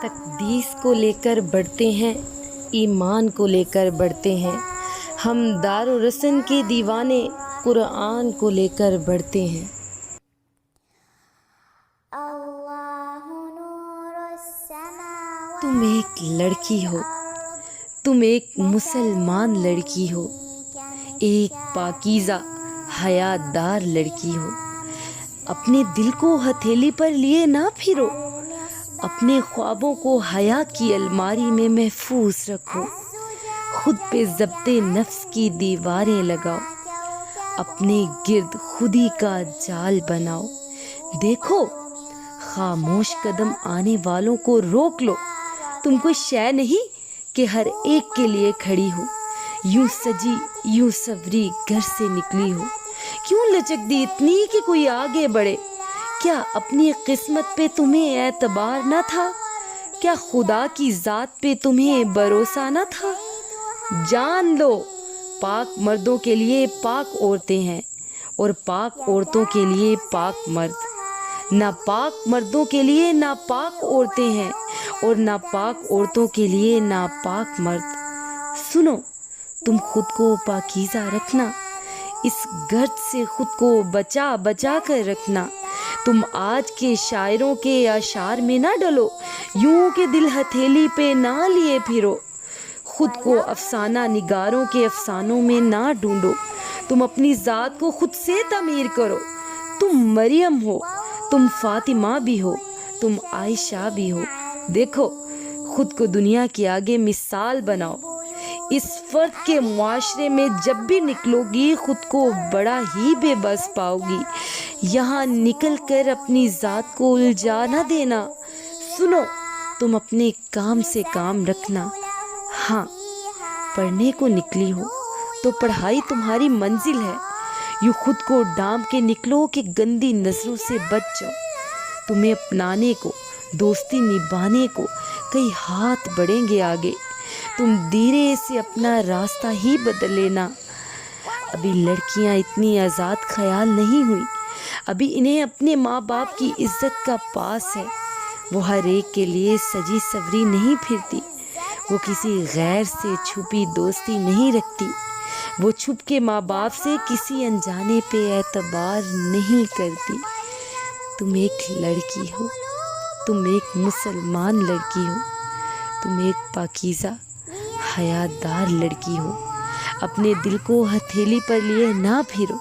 تقدیس کو لے کر بڑھتے ہیں، ایمان کو لے کر بڑھتے ہیں، ہم دار و رسن کے دیوانے قرآن کو لے کر بڑھتے ہیں۔ تم ایک لڑکی ہو، تم ایک مسلمان لڑکی ہو، ایک پاکیزہ حیا دار لڑکی ہو۔ اپنے دل کو ہتھیلی پر لیے نہ پھرو، اپنے خوابوں کو حیا کی الماری میں محفوظ رکھو۔ خود پہ ضبط نفس کی دیواریں لگاؤ، اپنے گرد خودی کا جال بناؤ۔ دیکھو خاموش قدم آنے والوں کو روک لو، تم کوئی شے نہیں کہ ہر ایک کے لیے کھڑی ہو۔ یوں سجی یوں سوری گھر سے نکلی ہو، کیوں لچک دی اتنی کہ کوئی آگے بڑھے؟ کیا اپنی قسمت پہ تمہیں اعتبار نہ تھا؟ کیا خدا کی ذات پہ تمہیں بھروسہ نہ تھا؟ جان لو پاک مردوں کے لیے پاک عورتیں ہیں، اور پاک عورتوں کے لیے پاک مرد۔ ناپاک مردوں کے لیے ناپاک عورتیں ہیں، اور ناپاک عورتوں کے لیے ناپاک مرد۔ سنو تم خود کو پاکیزہ رکھنا، اس گرد سے خود کو بچا بچا کر رکھنا۔ تم آج کے شاعروں کے اشعار میں نہ ڈلو، یوں کہ دل ہتھیلی پہ نہ لیے پھرو۔ خود کو افسانہ نگاروں کے افسانوں میں نہ ڈھونڈو، تم اپنی ذات کو خود سے تعمیر کرو۔ تم مریم ہو، تم فاطمہ بھی ہو، تم عائشہ بھی ہو۔ دیکھو خود کو دنیا کے آگے مثال بناؤ۔ اس فرد کے معاشرے میں جب بھی نکلو گی خود کو بڑا ہی بے بس پاؤ گی۔ یہاں نکل کر اپنی ذات کو الجھا نہ دینا۔ سنو تم اپنے کام سے کام رکھنا۔ ہاں پڑھنے کو نکلی ہو تو پڑھائی تمہاری منزل ہے، یوں خود کو ڈانپ کے نکلو کہ گندی نظروں سے بچ جاؤ۔ تمہیں اپنانے کو، دوستی نبھانے کو کئی ہاتھ بڑھیں گے آگے، تم دھیرے سے اپنا راستہ ہی بدل لینا۔ ابھی لڑکیاں اتنی آزاد خیال نہیں ہوئی، ابھی انہیں اپنے ماں باپ کی عزت کا پاس ہے۔ وہ ہر ایک کے لیے سجی سوری نہیں پھرتی، وہ کسی غیر سے چھپی دوستی نہیں رکھتی، وہ چھپ کے ماں باپ سے کسی انجانے پہ اعتبار نہیں کرتی۔ تم ایک لڑکی ہو، تم ایک مسلمان لڑکی ہو، تم ایک پاکیزہ حیا دار لڑکی ہو۔ اپنے دل کو ہتھیلی پر لیے نہ پھرو،